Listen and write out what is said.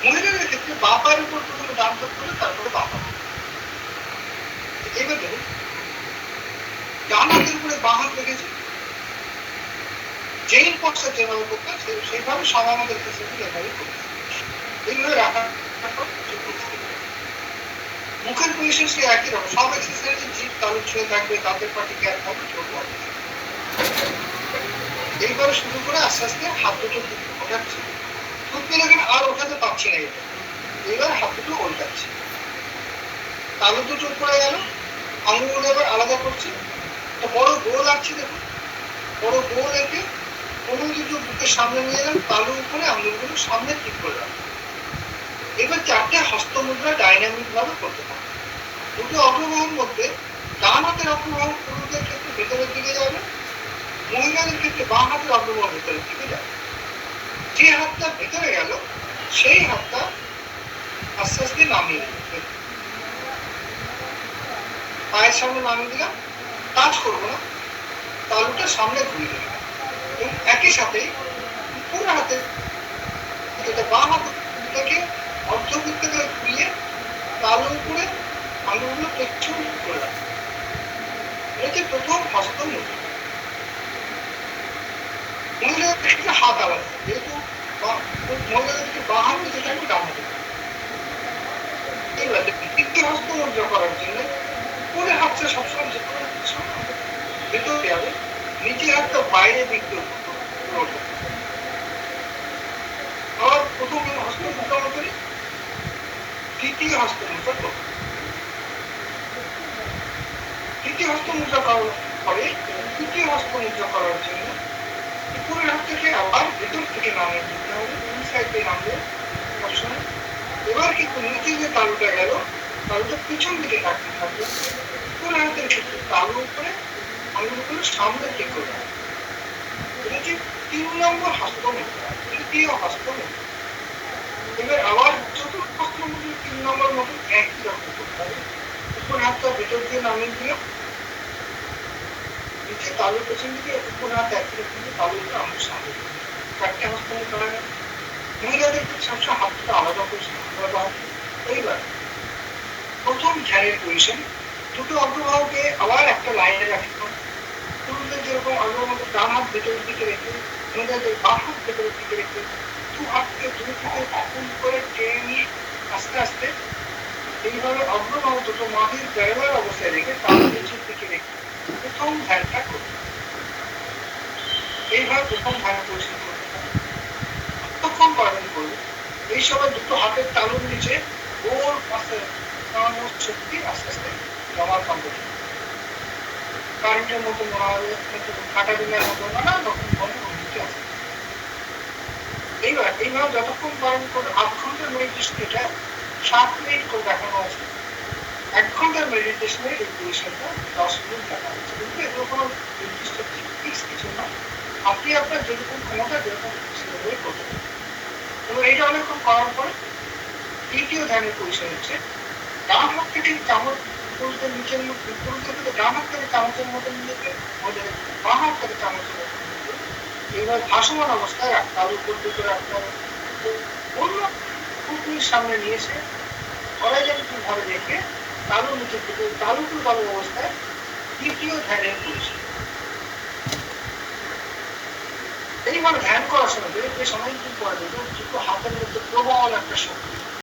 মহিলাদের ক্ষেত্রে বাঁ পায়ের উপর প্রথমে ডান হাত করে তারপরে বাঁ পা। এবার দেখুন ডান হাতের উপরে বাঁ হাত রেখেছে, যেই পশ্চাৎ যেভাবে করতেন সেইভাবে সবাই আমাদের ক্ষেত্রে এভাবে করতেন। এইভাবে রাখার মুখের পজিশন সে একই রকম, সব এক্সারসাইজে জিভ তালু ছুঁয়ে থাকবে, দাঁতের পাটি গ্যাপ থাকবে, চোখ লাগবে। এইভাবে শুরু করে আস্তে আস্তে হাত দুটো ওঠাচ্ছি, টুথপিক এখানে আর ওঠাতে পারছি না, এটা এবার হাত দুটো উল্টাচ্ছি, তালু দুটো উপরে গেল, আঙুলগুলো এবার আলাদা করছি, একটা বড় গোল আঁকছি, দেখুন বড় গোল এঁকে কোনো দুটো বুকের সামনে নিয়ে এলাম, তালু উপরে আঙুলগুলো সামনে ঠিক করে রাখলাম। এবার চারটে হস্তমুদ্রা ডাইনামিক ভাবে করতে হবে। দুটো অগ্রবাহুর মধ্যে ডান হাতের অগ্রবাহু পুরুষদের ক্ষেত্রে ভেতরের দিকে যাবে, মহিলাদের ক্ষেত্রে বাঁ হাতের অগ্রবাহু ভেতরের দিকে যাবে। যে হাতটা ভেতরে গেল সেই হাতটা আস্তে আস্তে নামিয়ে দিবে, পায়ের সামনে নামিয়ে দিলাম, টাচ করবো না, তালুটা সামনে ঘুরিয়ে দিলাম এবং একই সাথে পুরো হাতে যেটা বাঁ হাতটাকে অর্ধবৃত্তাকার ঘুরিয়ে তালুর উপরে আঙুলগুলো পেছন করে রাখবে। এটা হচ্ছে প্রথম হস্তমুদ্রা। মহিলাদের ক্ষেত্রে হাত আলাদা, যেহেতু মহিলাদের ক্ষেত্রে বাঁ হাতে যেটা আমি ডান হাতে। এবার তৃতীয় হস্তমুদ্রা করার জন্য উপরে হাতটা সবসময় ভেতরে যাবে, নিচে হাতটা বাইরে দিক দিয়ে উঠবে। আবার প্রথম হস্তমুদ্রা মতোই তৃতীয় হস্তমুদ্রা করব। তৃতীয় হস্তমুদ্রা করার পরে তৃতীয় হস্তমুদ্রা করার জন্য উপরের হাত থেকে আবার ভেতর থেকে নামিয়ে দিতে হবে, ইনসাইড দিয়ে নামবে সবসময়। এবার কিন্তু নিচে যে তালুটা গেল, তালুটা পিছন দিকে রাখতে থাকবে, উপরের হাতের ক্ষেত্রে তালু উপরে আঙুলগুলো সামনে ঠিক করে রাখবে। এটা হচ্ছে 3 নম্বর হস্তমুদ্রা, তৃতীয় হস্তমুদ্রা। এবার আবার চতুর্থ হস্তমুদ্রা 3 নম্বর মতো একই রকম করতে হবে। উপর হাতটা ভেতর দিয়ে নামিয়ে দিল, নিচে তালুর পেছন দিকে, উপর হাত একই রকম দিয়ে তালুটা আমার সামনে। চারটে হস্তমুদ্রা হয়ে গেল। মহিলাদের সবসময় হাতটা আলাদা পজিশন, আলাদা হবে। এইবার প্রথম ধ্যানের পজিশন, দুটো অগ্রবাহুকে আবার একটা লাইনে রাখলাম। পুরুষদের যেরকম অগ্রবাহু ডান হাত ভেতরের দিকে রেখে, মহিলাদের বাঁ হাত ভেতরের দিকে রেখে, দু হাতকে দুই দিকে পুল করে টেনে নিয়ে আস্তে আস্তে এইভাবে অগ্রবাহু দুটো মাটির ড্রাইভার অবস্থায় রেখে তার পেছনের দিকে রেখে প্রথম ধ্যানটা করবে। এইভাবে প্রথম ধ্যানের পজিশন করতে হবে। কতক্ষণ পালন করবে? এই সময় দুটো হাতের তালুর নিচে গোল পাশে শক্তি আস্তে আস্তে জমা করবে। কারেন্টের মতো মনে হবে, কাটা দিনের মতো নানা রকম অনুভূতি আছে। এইভাবে যতক্ষণ পালন করবে, 8 ঘন্টার মেডিটেশন, এটা 7 মিনিট করে দেখানো আছে। 1 ঘন্টার মেডিটেশনে এই পজিশনটা 10 মিনিট দেখানো আছে। কিন্তু এগুলো কোনো নির্দিষ্ট ফিক্স কিছু না, আপনি আপনার যেরকম ক্ষমতা যেরকম সেভাবে করতে পারেন। এবং এইটা অনেকক্ষণ করার পরে তৃতীয় ধ্যানের পজিশন হচ্ছে ডান হাত থেকে চামচ পুরুষদের নিচের মধ্যে, পুরুষদের থেকে ডান হাত থেকে চামচের মতো নিয়ে মহিলাদের বাঁ হাত থেকে চামচের মতো নিয়ে এইভাবে ভাসমান অবস্থায় রাখতে হবে, উপর দিকে রাখতে হবে। অন্য পুরুষের সামনে নিয়ে এসে অরাইজেন্টাল ভাবে রেখে তালু নিচের দিকে তালু অবস্থায় তৃতীয় ধ্যানের পজিশন। এইভাবে ধ্যান করার সময় যে সময় কিন্তু পড়া যাবে, দুটো হাতের মধ্যে প্রবল একটা শক্তি